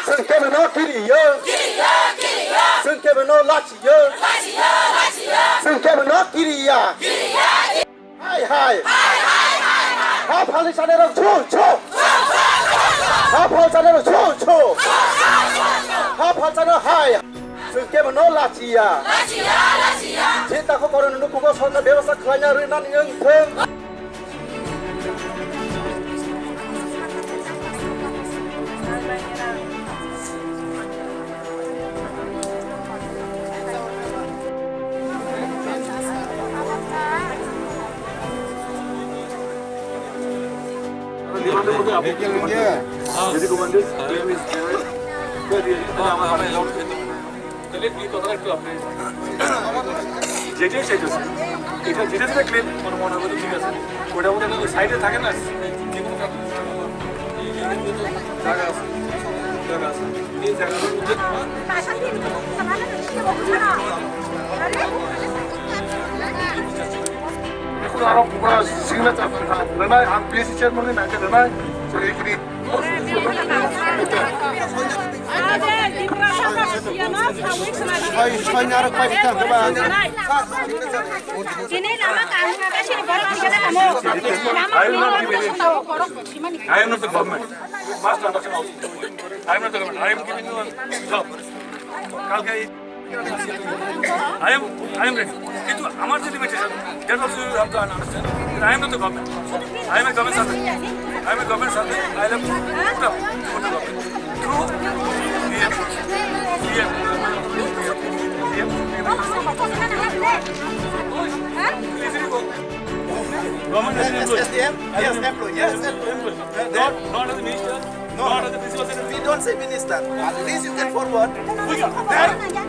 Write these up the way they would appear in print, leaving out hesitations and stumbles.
Sengkebeno kiriyo. Sengkebeno lachiyo. Sengkebeno kiriya. Hai hai. Ha phali chanero chu chu. Ha phali chanero chu chu. Ha phali chanero hai. Sengkebeno lachiya. Cinta ko koron nu kugo sona bewasa khanya rinan yang theng. Jadi komandan, claim is given. তাহলে কি কথাটা একটু আপনি যেটাই চাইতেছে এটা যেটা যেটা ক্লেম আমার মনে হবে ঠিক আছে ওটা মধ্যে সাইডে থাকে না জায়গা আছে জায়গা আছে এই জায়গাগুলোর মধ্যে এখন আরো পুরো সিগনেচার না আমি পিএসসি চেয়ারম্যান না কেন না সেখানে I am not the government. Must understand also. I am not the government. I am giving you a job. I am ready. Into our limitation. That also you have to understand. I am not the government. I am a government servant. I am a government servant. I have to put up to the government. Through Yes, employee. Yes, employee. Not as a minister. Not as a principal secretary. We don't say minister. At least you can forward.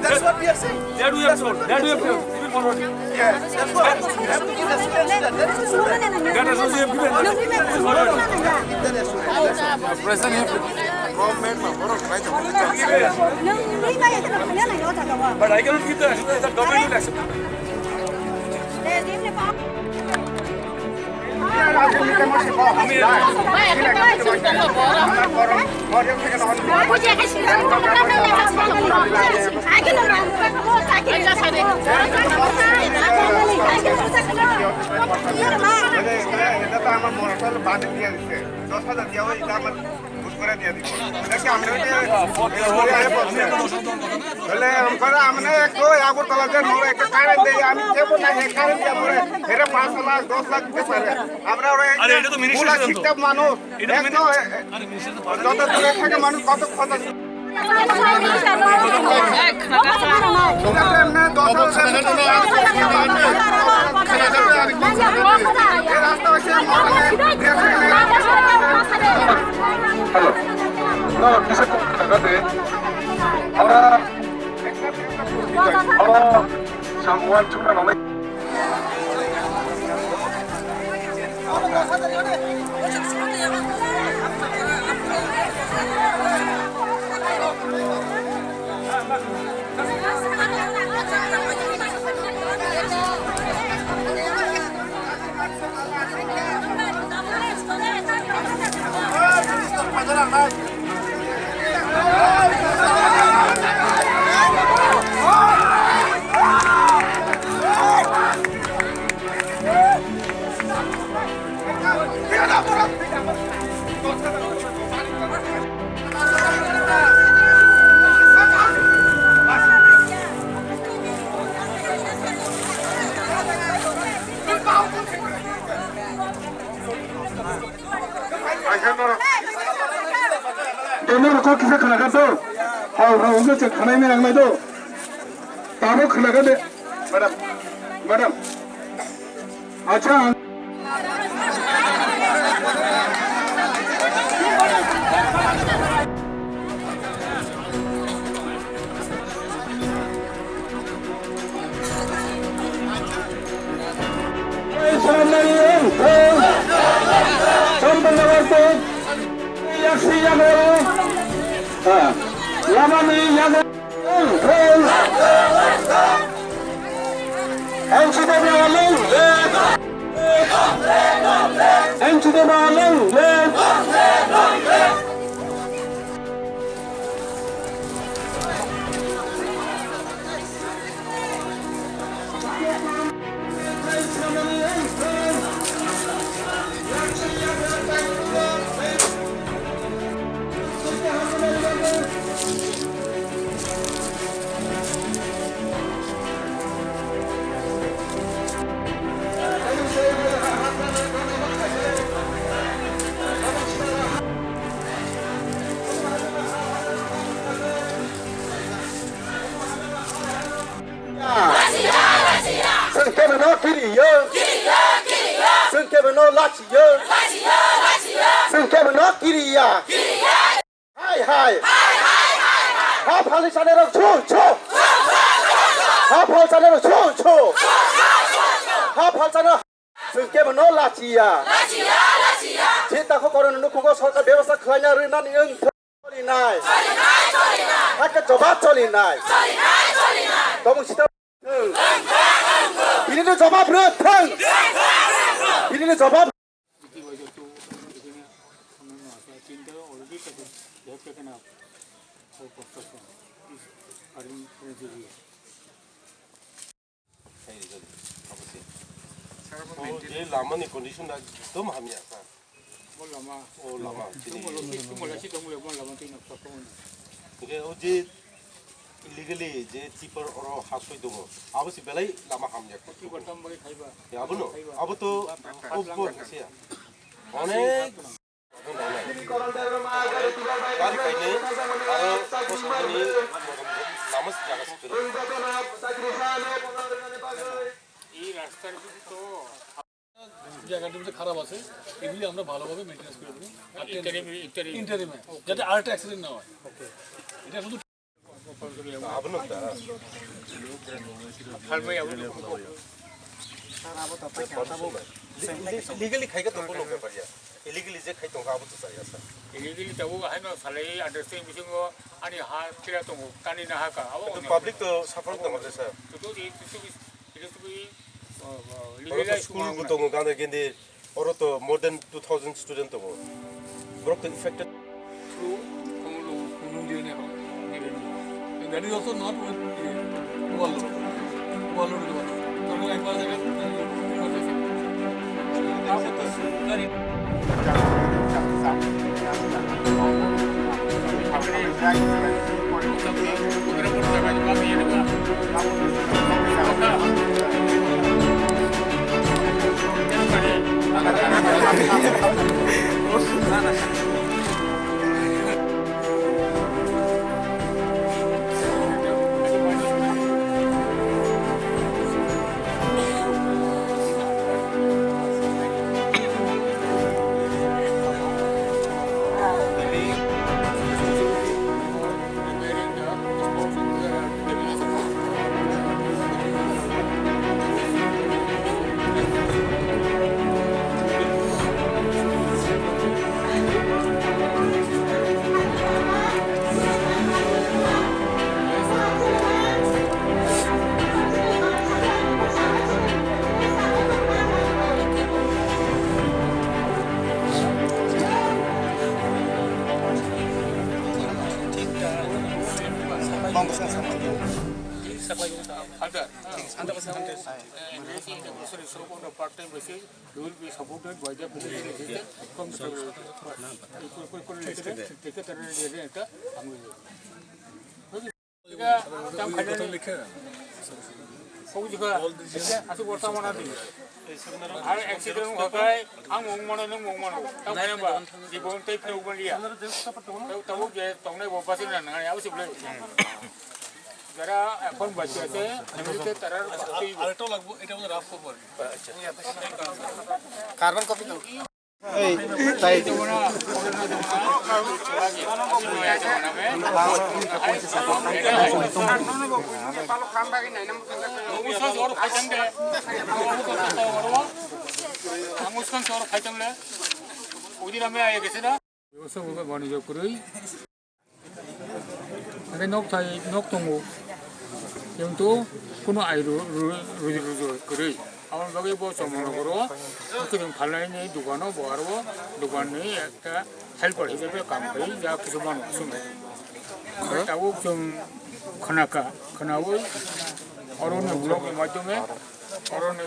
That's what we are saying. That we have told. That we have told. You will forward. Yes, that's what. You have to give assurance that that is the student. That is also you have given. President, government, but I cannot give the assurance that government will accept. Someone took an away. दोनों को किसे खाना खाते हो? हाँ हाँ उनके check खाना ही में रखना दो। तारों खाना खाते, मैडम, मैडम, अच्छा। Kiriya Sunkebano Lachiya Sunkebano Kiriya Hai Ha Palishanero Chu Ha Palsanero Chu Ha Palsana Sunkebano Lachiya Chita Kokoran Nukugo Soka Beosa Kanya Rinan Yung Tolinai Haka Jobat Tolinai Tomung Sita Ini ni jawab betul. Ini ni jawab. ये लामा ने condition ना तो हम या सा वो Lama okay O J illegally je cheaper or hasoi dongo abo si belai lama hamya ko ya abo no abo to obbo sia onek kari kaine aro posani namas jaga sikero এই রাস্তার তো জায়গাটা একটু খারাপ আছে এগুলি আমরা ভালোভাবে মেইনটেনেন্স করে দেব ইন্টারিমে যাতে আরেকটা অ্যাক্সিডেন্ট না হয় এটা শুধু abunta illegally khai ga to ko no paria illegally je khai tong ka abu to sai asa illegally tawo haino salai understand bisingo ani ha kira to kani na ha ka awo to public to suffer to mate sa to it to be legal school go to ga na gende oro to more than 2000 student to broke infected through that is also not with overload. So like was part-time basis, you will be supported by the military from যারা এখন বাচ্চা আছে ফ্যামিলিতে তারা আরেকটাও লাগবে এটা আমাদের রাফ করব কার্বন কপি দাও এই তাই দেবো না বাণিজ্য করেই nok tongo yang tu kuno airu ruju kiri awal bagi bos omong koro mungkin palai ni dukano baru dukan ni একটা helper হিসেবে কাম করি যা কিছু মানুষ শুনে তাও जों खोनावो अरण्य ब्लकनि माध्यमे अरण्य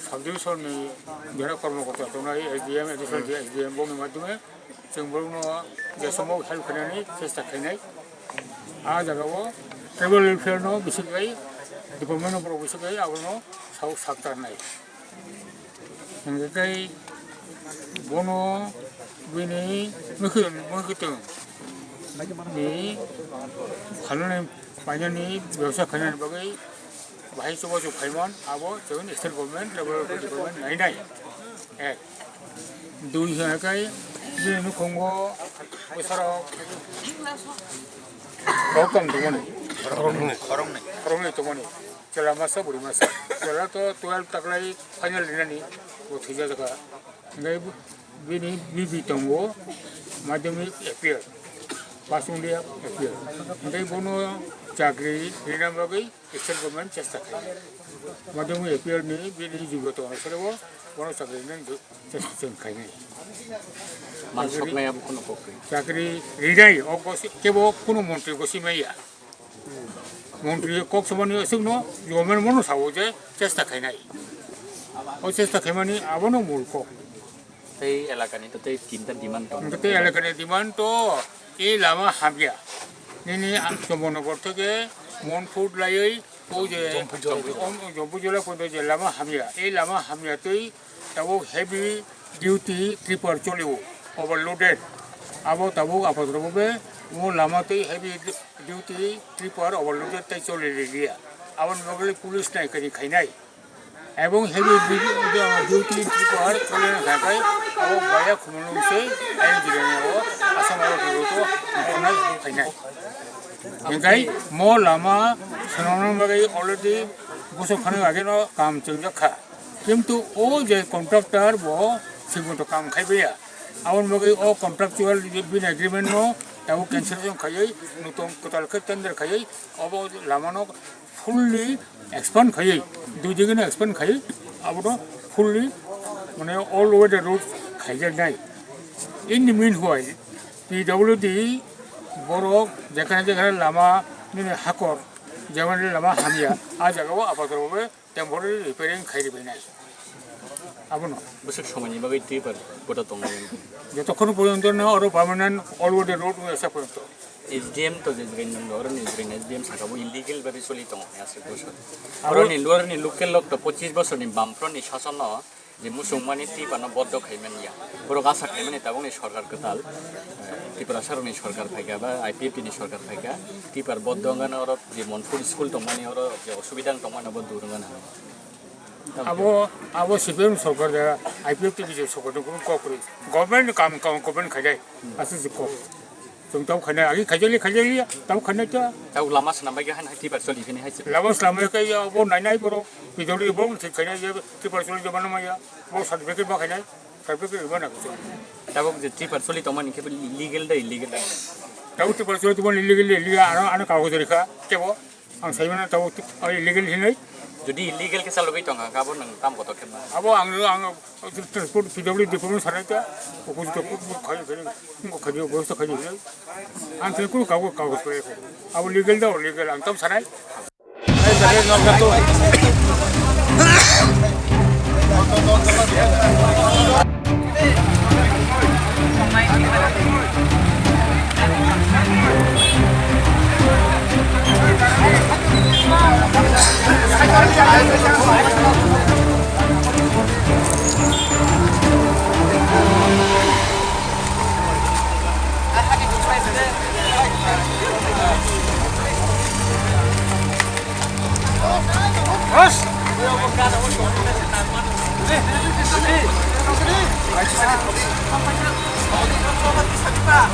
सबडिभिसननि बेरा कर्मकर्ता दंनाय एसडिएम एडिशनेल एसडिएम ब्लकनि माध्यमे जों ब्लकनो जे समाव हेल्प होनायनि सेस्था खालामनाय आ जागायाव ट्राइबल वेलफेयारनो बिसोरखै डिपार्टमेन्ट अफ बिसोरखै आवनो साव साक्टारनाय ओंखाय बनो बिनि मोखितों नि खालामनाय बायनायनि बेवसाय खालामनायनि बागै भाई सुबह जो फाइमान अब जो स्टेट गवर्नमेंट लेवल गवर्नमेंट नहीं नहीं एक दुई है कई जे नुखंगो बोसराव गौतम दमोनी खरंगनि दमोनी चला मासा बुरी मासा चला तो 12 तकलाई फाइनल दिनानि वो थैजा जगह ओमफ्राय बिनि बिबि दंगो माध्यमिक एपियर पास इंडिया एपियर ओमफ्राय बनो चाकरी रिना बागै स्टेट गवर्नमेंट चेष्टा खालामो माध्यमिक एपियर नि बिनि जिउगत अनुसारबो बनो चाकरी नि चेष्टा जों खालामो मानसकनायाबो कोनो पक्ष चाकरी रिनाय केवल कोनो मन्त्रि गसिमाया मन्त्रि कक्समानि सिंनो गवर्नमेंट मनो सावो जे चेष्टा खालामनाय ओ चेष्टा खालामनानै आबनो मूर्ख तै एलाकानि त तै तीनटा डिमान्ड दं ते एलाकानि डिमान्ड तो এই লামা হামিয়া নিনি চম্পনগর থেকে মনফুট লাইयै ও যে জম্পু জেলা পর্যন্ত যে লামা হামিয়া এই লামা হামিয়াতেই তাবো হেভি ডিউটি ট্রিপার চলেও ওভারলোডেড আবো তাবো আপাততভাবে ও লামাতেই হেভি ডিউটি ট্রিপার ওভারলোডেড তাই চলে লিয়া আবার নগলে পুলিশ নাই কানি খাইনাই এবং হেভি ডিউটি ট্রিপার চলে না থাকায় ও বায়া খুমলুসে আইন জিরানিয়াও आसामाव बेखौ हमनाय फैनाय ओंखाय म लामा सोनावनाय बागै अलरेडि बोसोरखानो आगेनो काम जोंजाखा किन्तु ओ जे कन्ट्राक्टर बो सिगुंथ काम खायबैया आवन बागै ओ कन्ट्राक्चुअल बिन एग्रीमेंट नो दाव कैंसिलेशन खायै नतुन कतालखै टेंडर खायै अब लामानो फुल्ली एक्सपांड खायै दुइ दिगेनो एक्सपांड खायै आबो फुल्ली माने ऑल ओवर द रोड खायजानाय in the meanwhile PWD borok যেখানে লামা নিনে হাকর যেমন লামা হামিয়া আ জায়গাও আপাততভাবে টেম্পোরারি রিপেয়ারিং খাইরিবাই নাই আবনো बोसोर समायनि बागै टिपार गटा दं যতক্ষণ পর্যন্ত না আরো permanent all over the road এসা পর্যন্ত SDM to the green number ni green SDM sakabo illegal babi soli tong ase bosor aro ni luar ni local lok to 25 bosor ni bampro ni shasono যে মুসলমানি টিপানো বদ্ধ খাইমানিয়া বড় আশা খাইমানি তাবং ni সরকার কতাল ত্রিপুরা সরকারনি সরকার ফাইকা বা IPFT ni সরকার ফাইকা tipper বদ্ধ গানা or যে Monpur school তমানি or যে অসুবিধা তমানা বদ্ধ গানা আবো সিপিএম সরকার আইপিএফটি বিজে সরকার কোনো কোঅপারে গভর্নমেন্ট কাম গভর্নমেন্ট খাইজাই আছে যে কো जों दाव खानाय आगि खायजालि दाव खानायता दाव लामा सानाबाय हान टिपार सलि फैनाय हाइसे लामा सानाबाय अब नायनाय बर' बिदौरि बो मोनसे खायनाय जे टिपार सलि जबानो माया बो सार्टिफिकेट बा खायनाय सार्टिफिकेट बा नागो दाव जे टिपार सलि तमानि केबल इलिगेल दा इलिगेल दाव टिपार सलि तमानि इलिगेल आरो कागज रेखा केबो आं साइमाना दाव इलिगेल हिनै जुदि इलिगेल के सालबे तंगा गाबो नों ताम गत खेबना आबो आं ट्रान्सपोर्ट पिडब्लिउ डिपार्टमेन्ट सानायता अपोजिट खायो व्यवस्था खायो आं तेको कागज करे आबो लिगेल दा लिगेल आं ताम सानाय आइ जाने नगातो Pak.